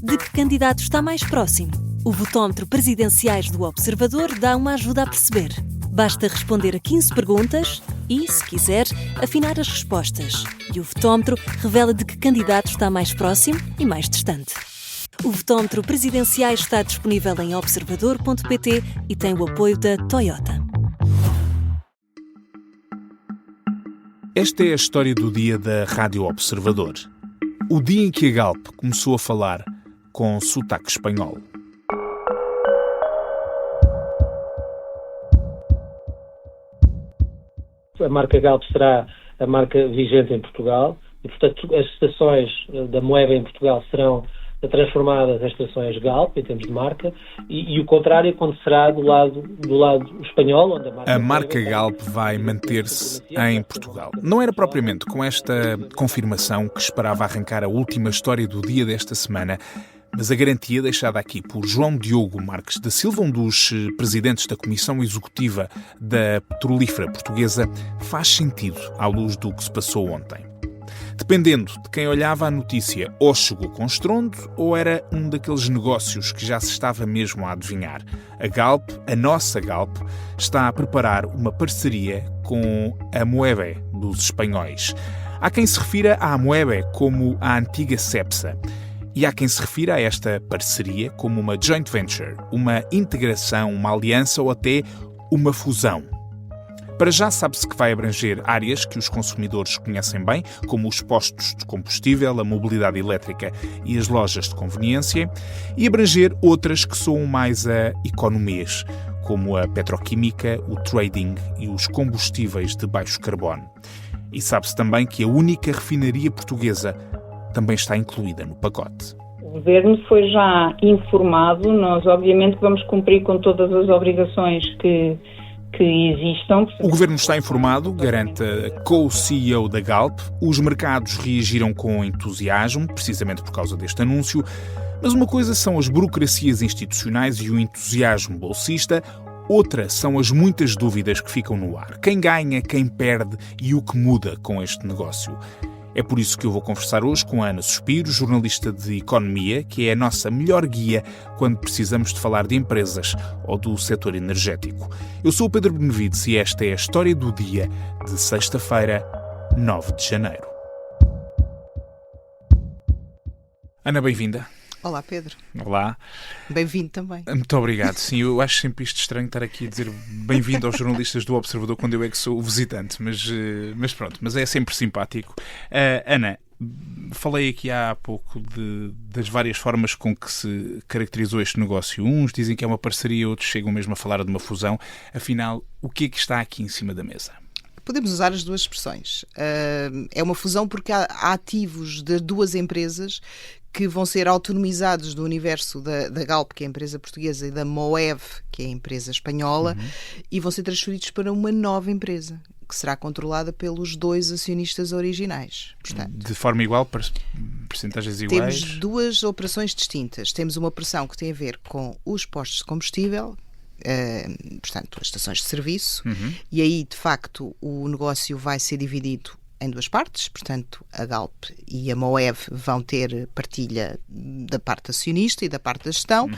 de que candidato está mais próximo? O votómetro Presidenciais do Observador dá uma ajuda a perceber. Basta responder a 15 perguntas e, se quiser, afinar as respostas. E o votómetro revela de que candidato está mais próximo e mais distante. O votómetro Presidenciais está disponível em observador.pt e tem o apoio da Toyota. Esta é a história do dia da Rádio Observador. O dia em que a Galp começou a falar com sotaque espanhol. A marca Galp será a marca vigente em Portugal e, portanto, as estações da Moeva em Portugal serão transformadas em estações Galp, em termos de marca, e o contrário acontecerá do lado espanhol, onde a marca Galp vai manter-se em Portugal. Não era propriamente com esta confirmação que esperava arrancar a última história do dia desta semana, mas a garantia deixada aqui por João Diogo Marques da Silva, um dos presidentes da Comissão Executiva da Petrolífera Portuguesa, faz sentido à luz do que se passou ontem. Dependendo de quem olhava a notícia, ou chegou com estrondo, ou era um daqueles negócios que já se estava mesmo a adivinhar. A Galp, a nossa Galp, está a preparar uma parceria com a Moeve dos espanhóis. Há quem se refira à Moeve como a antiga Cepsa. E há quem se refira a esta parceria como uma joint venture, uma integração, uma aliança ou até uma fusão. Para já sabe-se que vai abranger áreas que os consumidores conhecem bem, como os postos de combustível, a mobilidade elétrica e as lojas de conveniência, e abranger outras que soam mais a economias, como a petroquímica, o trading e os combustíveis de baixo carbono. E sabe-se também que a única refinaria portuguesa também está incluída no pacote. O Governo foi já informado, nós obviamente vamos cumprir com todas as obrigações que existam. O Governo está informado, garante a co-CEO da Galp. Os mercados reagiram com entusiasmo, precisamente por causa deste anúncio. Mas uma coisa são as burocracias institucionais e o entusiasmo bolsista, outra são as muitas dúvidas que ficam no ar. Quem ganha, quem perde e o que muda com este negócio. É por isso que eu vou conversar hoje com a Ana Suspiro, jornalista de Economia, que é a nossa melhor guia quando precisamos de falar de empresas ou do setor energético. Eu sou o Pedro Benevides e esta é a história do dia de sexta-feira, 9 de janeiro. Ana, bem-vinda. Olá, Pedro. Olá. Bem-vindo também. Muito obrigado. Sim, eu acho sempre isto estranho estar aqui a dizer bem-vindo aos jornalistas do Observador quando eu é que sou o visitante, mas pronto, mas é sempre simpático. Ana, falei aqui há pouco das várias formas com que se caracterizou este negócio. Uns dizem que é uma parceria, outros chegam mesmo a falar de uma fusão. Afinal, o que é que está aqui em cima da mesa? Podemos usar as duas expressões. É uma fusão porque há ativos de duas empresas que vão ser autonomizados do universo da Galp, que é a empresa portuguesa, e da Moeve, que é a empresa espanhola, e vão ser transferidos para uma nova empresa, que será controlada pelos dois acionistas originais. Portanto, de forma igual, percentagens iguais? Temos duas operações distintas. Temos uma operação que tem a ver com os postos de combustível, portanto, as estações de serviço, e aí, de facto, o negócio vai ser dividido em duas partes, portanto, a Galp e a Moeve vão ter partilha da parte acionista e da parte da gestão.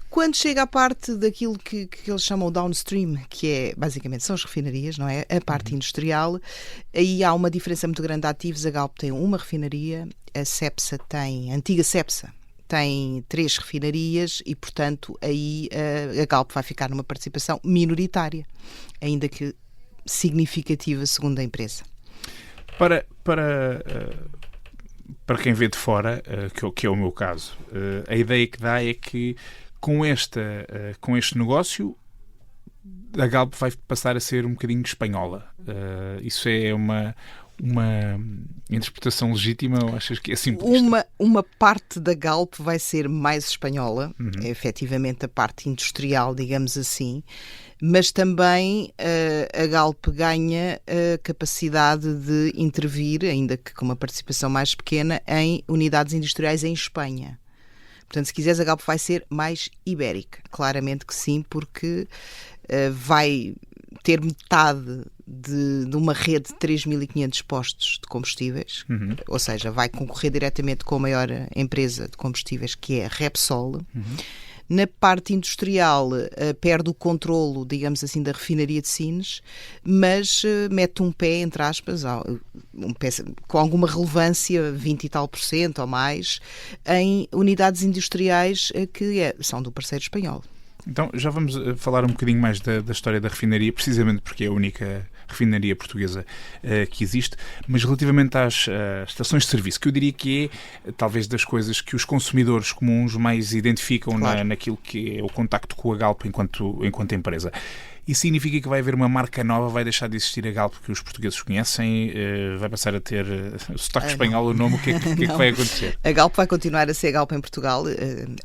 Quando chega à parte daquilo que eles chamam downstream, que é, basicamente, são as refinarias, não é? A parte industrial, aí há uma diferença muito grande de ativos. A Galp tem uma refinaria, a antiga Cepsa, tem 3 refinarias e, portanto, aí a Galp vai ficar numa participação minoritária, ainda que significativa, segundo a empresa. Para quem vê de fora, que é o meu caso, a ideia que dá é que com este negócio a Galp vai passar a ser um bocadinho espanhola. Isso é uma interpretação legítima ou achas que é simplista? Uma parte da Galp vai ser mais espanhola, é efetivamente a parte industrial, digamos assim, mas também a Galp ganha a capacidade de intervir, ainda que com uma participação mais pequena, em unidades industriais em Espanha. Portanto, se quiseres, a Galp vai ser mais ibérica. Claramente que sim, porque vai ter metade de uma rede de 3.500 postos de combustíveis, ou seja, vai concorrer diretamente com a maior empresa de combustíveis, que é a Repsol. Na parte industrial, perde o controlo, digamos assim, da refinaria de Sines, mas mete um pé, entre aspas, com alguma relevância, 20 e tal % ou mais, em unidades industriais que são do parceiro espanhol. Então, já vamos falar um bocadinho mais da história da refinaria, precisamente porque é a única refinaria portuguesa que existe, mas relativamente às estações de serviço, que eu diria que é talvez das coisas que os consumidores comuns mais identificam, claro, naquilo que é o contacto com a Galp enquanto empresa. Isso significa que vai haver uma marca nova, vai deixar de existir a Galp que os portugueses conhecem, vai passar a ter o sotaque espanhol, o nome, o que é que vai acontecer? A Galp vai continuar a ser a Galp em Portugal.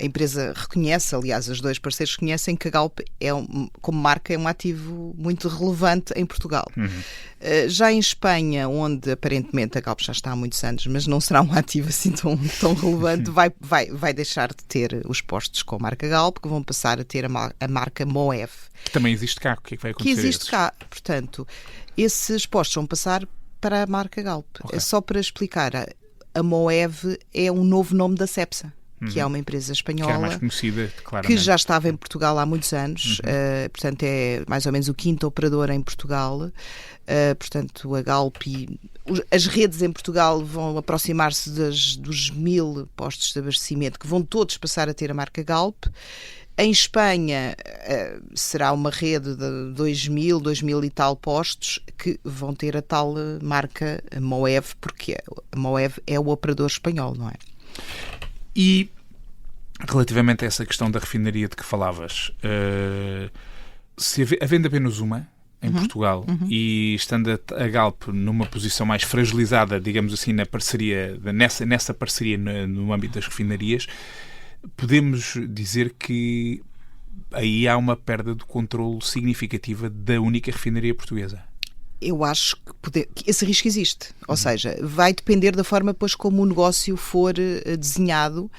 A empresa reconhece, aliás, os dois parceiros reconhecem que a Galp, como marca, é um ativo muito relevante em Portugal. Já em Espanha, onde aparentemente a Galp já está há muitos anos, mas não será um ativo assim tão relevante, vai deixar de ter os postos com a marca Galp, que vão passar a ter a marca Moev. Que também existe cá. O que é que vai acontecer? Que existe cá. Portanto, esses postos vão passar para a marca Galp. Okay. É só para explicar. A Moev é um novo nome da Cepsa, que é uma empresa espanhola, que é a mais conhecida, claramente, que já estava em Portugal há muitos anos. Portanto, é mais ou menos o quinto operador em Portugal. Portanto, a Galp e as redes em Portugal vão aproximar-se dos 1.000 postos de abastecimento, que vão todos passar a ter a marca Galp. Em Espanha será uma rede de 2.000 e tal postos que vão ter a tal marca Moev, porque a Moev é o operador espanhol, não é? E relativamente a essa questão da refinaria de que falavas, se havendo apenas uma em Portugal e estando a Galp numa posição mais fragilizada, digamos assim, nessa parceria no âmbito das refinarias, podemos dizer que aí há uma perda de controle significativa da única refinaria portuguesa? Eu acho que esse risco existe. Ou seja, vai depender da forma depois como o negócio for desenhado,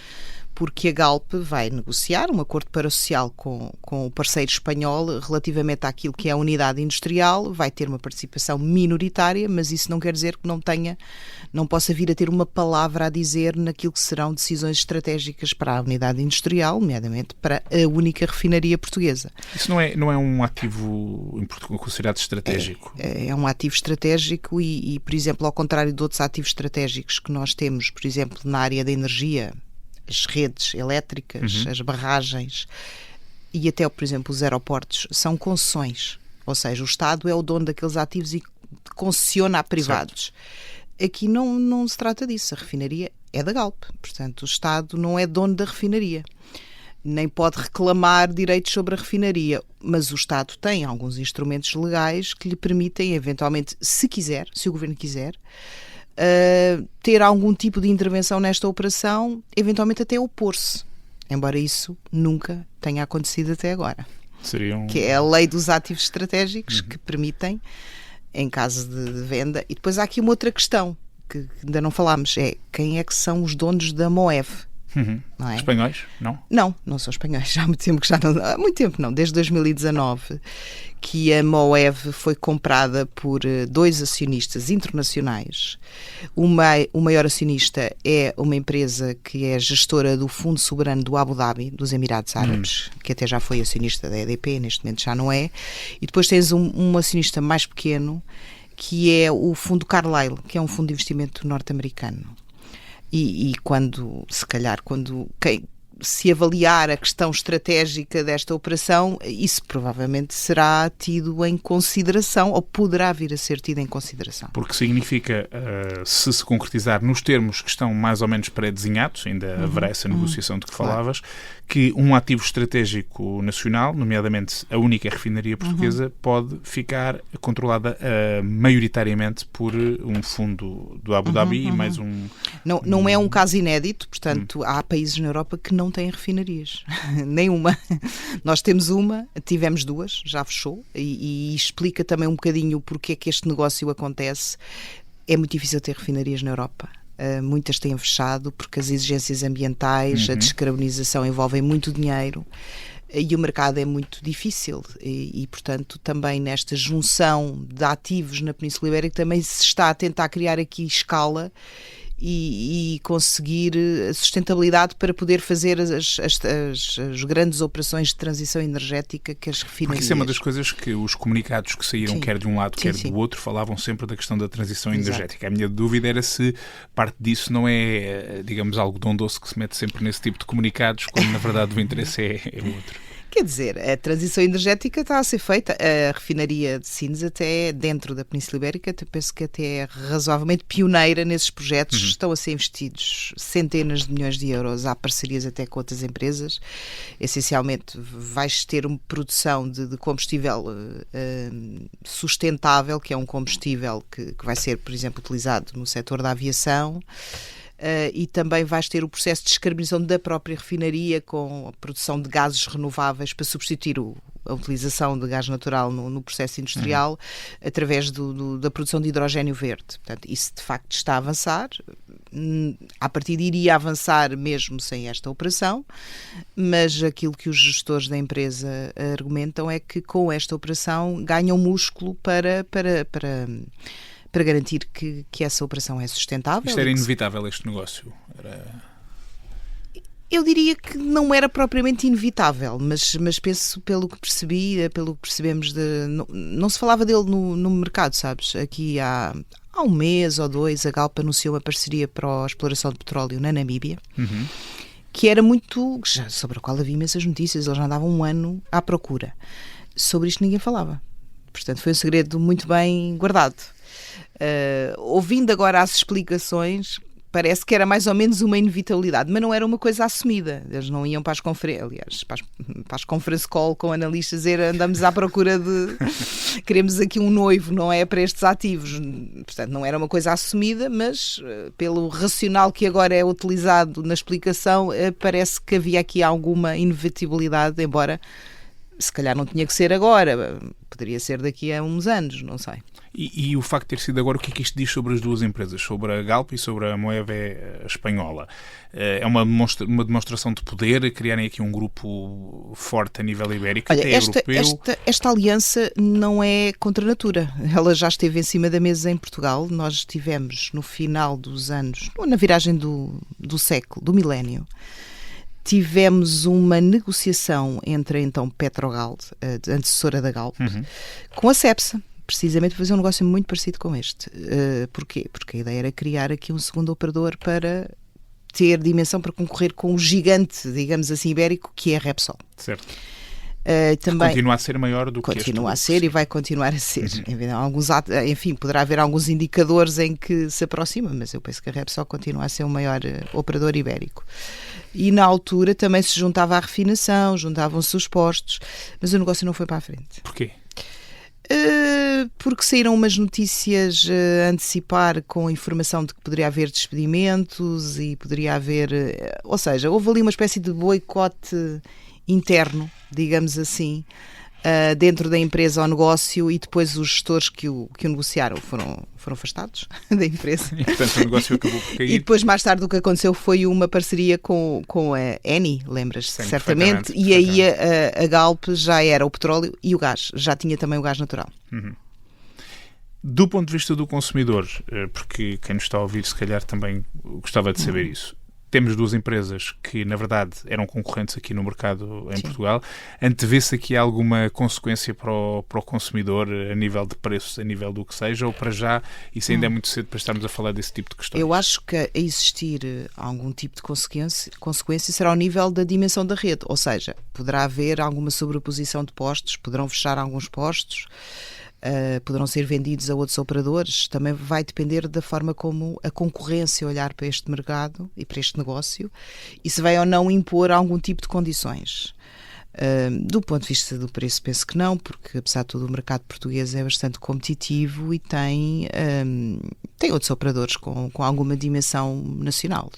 porque a Galp vai negociar um acordo parasocial com o parceiro espanhol relativamente àquilo que é a unidade industrial, vai ter uma participação minoritária, mas isso não quer dizer que não possa vir a ter uma palavra a dizer naquilo que serão decisões estratégicas para a unidade industrial, nomeadamente para a única refinaria portuguesa. Isso não é um ativo em Portugal considerado estratégico? É um ativo estratégico e, por exemplo, ao contrário de outros ativos estratégicos que nós temos, por exemplo, na área da energia, as redes elétricas, as barragens e até, por exemplo, os aeroportos são concessões, ou seja, o Estado é o dono daqueles ativos e concessiona a privados. Certo. Aqui não se trata disso, a refinaria é da Galp, portanto o Estado não é dono da refinaria, nem pode reclamar direitos sobre a refinaria, mas o Estado tem alguns instrumentos legais que lhe permitem, eventualmente, se o Governo quiser, ter algum tipo de intervenção nesta operação, eventualmente até opor-se, embora isso nunca tenha acontecido até agora. Que é a lei dos ativos estratégicos que permitem, em caso de venda. E depois há aqui uma outra questão que ainda não falámos, é quem é que são os donos da Moev? Não é? Espanhóis? Não? Não são espanhóis. Já há muito tempo há muito tempo não, desde 2019 que a Moev foi comprada por dois acionistas internacionais. O maior acionista é uma empresa que é gestora do Fundo Soberano do Abu Dhabi, dos Emirados Árabes, que até já foi acionista da EDP, neste momento já não é. E depois tens um acionista mais pequeno, que é o Fundo Carlyle, que é um fundo de investimento norte-americano. E quando se avaliar a questão estratégica desta operação, isso provavelmente será tido em consideração, ou poderá vir a ser tido em consideração. Porque significa, se concretizar nos termos que estão mais ou menos pré-desenhados, ainda haverá essa negociação de que falavas, que um ativo estratégico nacional, nomeadamente a única refinaria portuguesa, pode ficar controlada maioritariamente por um fundo do Abu Dhabi e mais um... Não é um caso inédito, portanto, há países na Europa que não têm refinarias. Nenhuma. Nós temos uma, tivemos duas, já fechou, e explica também um bocadinho porque é que este negócio acontece. É muito difícil ter refinarias na Europa. Muitas têm fechado porque as exigências ambientais, a descarbonização envolvem muito dinheiro e o mercado é muito difícil e, portanto, também nesta junção de ativos na Península Ibérica também se está a tentar criar aqui escala e conseguir a sustentabilidade para poder fazer as grandes operações de transição energética que as refinarias... Porque isso é uma das coisas que os comunicados que saíram, quer de um lado, quer do outro, falavam sempre da questão da transição energética. A minha dúvida era se parte disso não é, digamos, algodão doce que se mete sempre nesse tipo de comunicados, quando na verdade o interesse é outro. Quer dizer, a transição energética está a ser feita. A refinaria de Sines, até dentro da Península Ibérica, penso que até é razoavelmente pioneira nesses projetos. Estão a ser investidos centenas de milhões de euros. Há parcerias até com outras empresas. Essencialmente, vais ter uma produção de combustível sustentável, que é um combustível que vai ser, por exemplo, utilizado no setor da aviação. E também vais ter o processo de descarbonização da própria refinaria com a produção de gases renováveis para substituir a utilização de gás natural no processo industrial através da produção de hidrogénio verde. Portanto, isso de facto está a avançar. À partida iria avançar mesmo sem esta operação, mas aquilo que os gestores da empresa argumentam é que com esta operação ganham músculo para garantir que essa operação é sustentável. Isto era inevitável, este negócio? Eu diria que não era propriamente inevitável, mas penso, pelo que percebemos, não se falava dele no mercado, sabes? Aqui há um mês ou dois, a Galp anunciou uma parceria para a exploração de petróleo na Namíbia, que era sobre a qual havia imensas notícias, eles já andavam um ano à procura. Sobre isto ninguém falava. Portanto, foi um segredo muito bem guardado. Ouvindo agora as explicações, parece que era mais ou menos uma inevitabilidade, mas não era uma coisa assumida. Eles não iam para as conferências, aliás, para as conference call com analistas, dizer andamos à procura de queremos aqui um noivo, não é, para estes ativos. Portanto, não era uma coisa assumida, mas pelo racional que agora é utilizado na explicação, parece que havia aqui alguma inevitabilidade, embora se calhar não tinha que ser agora, poderia ser daqui a uns anos, não sei. E o facto de ter sido agora, o que é que isto diz sobre as duas empresas, sobre a Galp e sobre a Moeve espanhola? É uma demonstração de poder, criarem aqui um grupo forte a nível ibérico, até europeu? Esta aliança não é contra a natura. Ela já esteve em cima da mesa em Portugal. Nós estivemos no final dos anos, na viragem do século, do milénio. Tivemos uma negociação entre então Petrogal, a antecessora da Galp, com a Cepsa, precisamente para fazer um negócio muito parecido com este. Porquê? Porque a ideia era criar aqui um segundo operador para ter dimensão para concorrer com o gigante, digamos assim, ibérico, que é a Repsol. Certo. Também continua a ser maior do que este. Continua a ser e vai continuar a ser. Enfim, poderá haver alguns indicadores em que se aproxima, mas eu penso que a Repsol continua a ser o maior operador ibérico. E na altura também se juntava à refinação, juntavam-se os postos, mas o negócio não foi para a frente. Porquê? Porque saíram umas notícias a antecipar com a informação de que poderia haver despedimentos e poderia haver... ou seja, houve ali uma espécie de boicote interno, digamos assim, dentro da empresa ao negócio, e depois os gestores que o negociaram foram afastados da empresa. E, portanto, o negócio acabou por cair. E depois, mais tarde, o que aconteceu foi uma parceria com a Eni, lembras-te, certamente, e aí a Galp já era o petróleo e o gás, já tinha também o gás natural. Do ponto de vista do consumidor, porque quem nos está a ouvir se calhar também gostava de saber isso, temos duas empresas que, na verdade, eram concorrentes aqui no mercado em Portugal. Antevê-se aqui alguma consequência para o consumidor a nível de preços, a nível do que seja, ou para já isso ainda é muito cedo para estarmos a falar desse tipo de questões? Eu acho que a existir algum tipo de consequência será ao nível da dimensão da rede, ou seja, poderá haver alguma sobreposição de postos, poderão fechar alguns postos, poderão ser vendidos a outros operadores. Também vai depender da forma como a concorrência olhar para este mercado e para este negócio e se vai ou não impor algum tipo de condições. Do ponto de vista do preço, penso que não, porque apesar de tudo o mercado português é bastante competitivo e tem outros operadores com alguma dimensão nacional.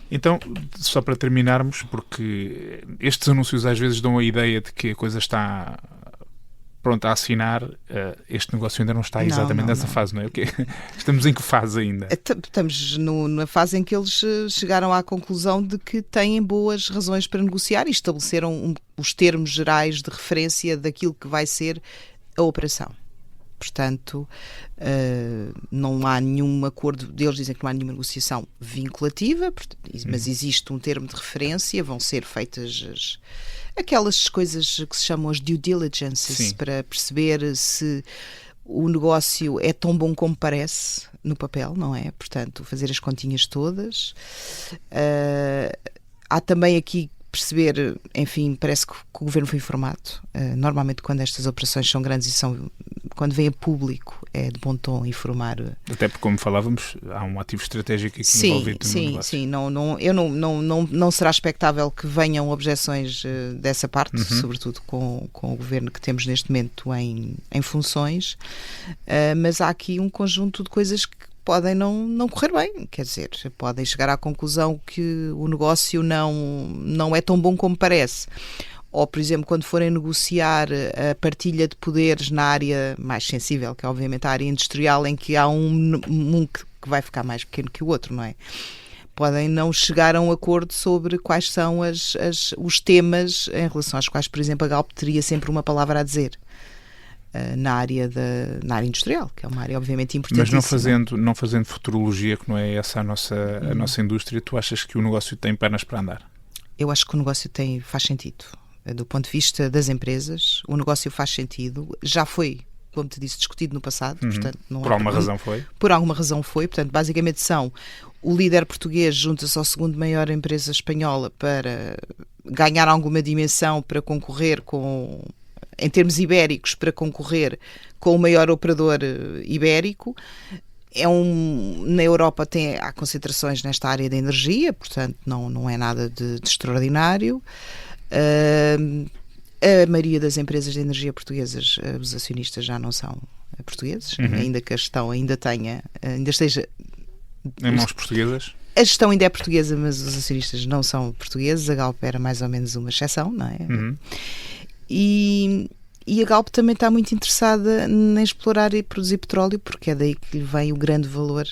Então, só para terminarmos, porque estes anúncios às vezes dão a ideia de que a coisa está pronto a assinar, este negócio ainda não está exatamente nessa fase, não é? Okay. Estamos em que fase ainda? Estamos na fase em que eles chegaram à conclusão de que têm boas razões para negociar e estabeleceram os termos gerais de referência daquilo que vai ser a operação. Portanto, não há nenhum acordo, eles dizem que não há nenhuma negociação vinculativa, mas existe um termo de referência, vão ser feitas aquelas coisas que se chamam as due diligences, para perceber se o negócio é tão bom como parece no papel, não é? Portanto, fazer as continhas todas. Há também aqui perceber, enfim, parece que o Governo foi informado. Normalmente quando estas operações são grandes e quando vem a público, é de bom tom informar. Até porque, como falávamos, há um ativo estratégico aqui envolvido no negócio. Sim, não será expectável que venham objeções dessa parte, sobretudo com o Governo que temos neste momento em funções, mas há aqui um conjunto de coisas que podem não correr bem, quer dizer, podem chegar à conclusão que o negócio não é tão bom como parece. Ou, por exemplo, quando forem negociar a partilha de poderes na área mais sensível, que é obviamente a área industrial, em que há um que vai ficar mais pequeno que o outro, não é? Podem não chegar a um acordo sobre quais são os temas em relação aos quais, por exemplo, a Galp teria sempre uma palavra a dizer. Na área industrial, que é uma área obviamente importantíssima. Mas não fazendo futurologia, que não é essa a nossa indústria, tu achas que o negócio tem pernas para andar? Eu acho que o negócio faz sentido. Do ponto de vista das empresas, o negócio faz sentido. Já foi, como te disse, discutido no passado. Portanto, por alguma razão foi? Por alguma razão foi. Portanto, basicamente o líder português junta-se ao segundo maior empresa espanhola para ganhar alguma dimensão, para concorrer em termos ibéricos, para concorrer com o maior operador ibérico. Na Europa há concentrações nesta área da energia, portanto não é nada de extraordinário. A maioria das empresas de energia portuguesas, os acionistas já não são portugueses, ainda que a gestão ainda esteja em mãos portuguesas. A gestão ainda é portuguesa, mas os acionistas não são portugueses. A Galp era mais ou menos uma exceção, não é? E a Galp também está muito interessada em explorar e produzir petróleo, porque é daí que lhe vem o grande valor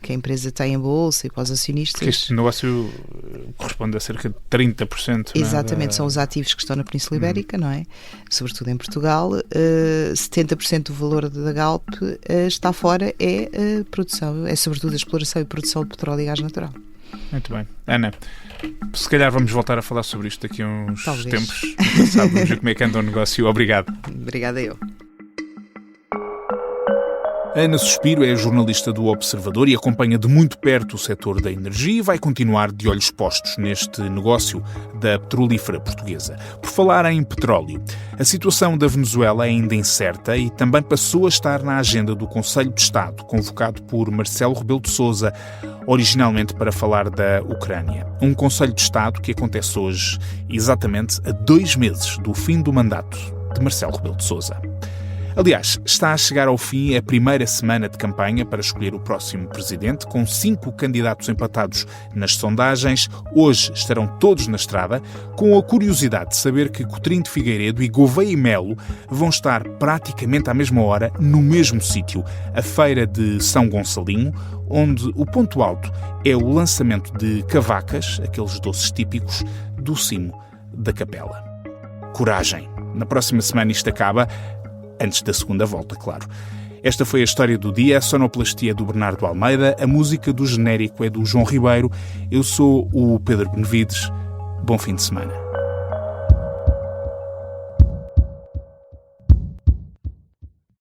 que a empresa tem em bolsa e para os acionistas. Porque este negócio corresponde a cerca de 30%. Exatamente, são os ativos que estão na Península Ibérica, não é? Sobretudo em Portugal. 70% do valor da Galp está fora, é a produção, é sobretudo a exploração e produção de petróleo e gás natural. Muito bem. Ana, se calhar vamos voltar a falar sobre isto daqui a uns tempos. Vamos ver como é que anda o negócio. Obrigado. Obrigada eu. Ana Suspiro é jornalista do Observador e acompanha de muito perto o setor da energia e vai continuar de olhos postos neste negócio da petrolífera portuguesa. Por falar em petróleo, a situação da Venezuela é ainda incerta e também passou a estar na agenda do Conselho de Estado, convocado por Marcelo Rebelo de Sousa, originalmente para falar da Ucrânia. Um Conselho de Estado que acontece hoje, exatamente a 2 meses do fim do mandato de Marcelo Rebelo de Sousa. Aliás, está a chegar ao fim a primeira semana de campanha para escolher o próximo presidente, com 5 candidatos empatados nas sondagens. Hoje estarão todos na estrada, com a curiosidade de saber que Coutinho de Figueiredo e Gouveia e Melo vão estar praticamente à mesma hora no mesmo sítio, a Feira de São Gonçalinho, onde o ponto alto é o lançamento de cavacas, aqueles doces típicos, do cimo da capela. Coragem! Na próxima semana isto acaba, antes da segunda volta, claro. Esta foi a história do dia, a sonoplastia do Bernardo Almeida, a música do genérico é do João Ribeiro. Eu sou o Pedro Benevides. Bom fim de semana.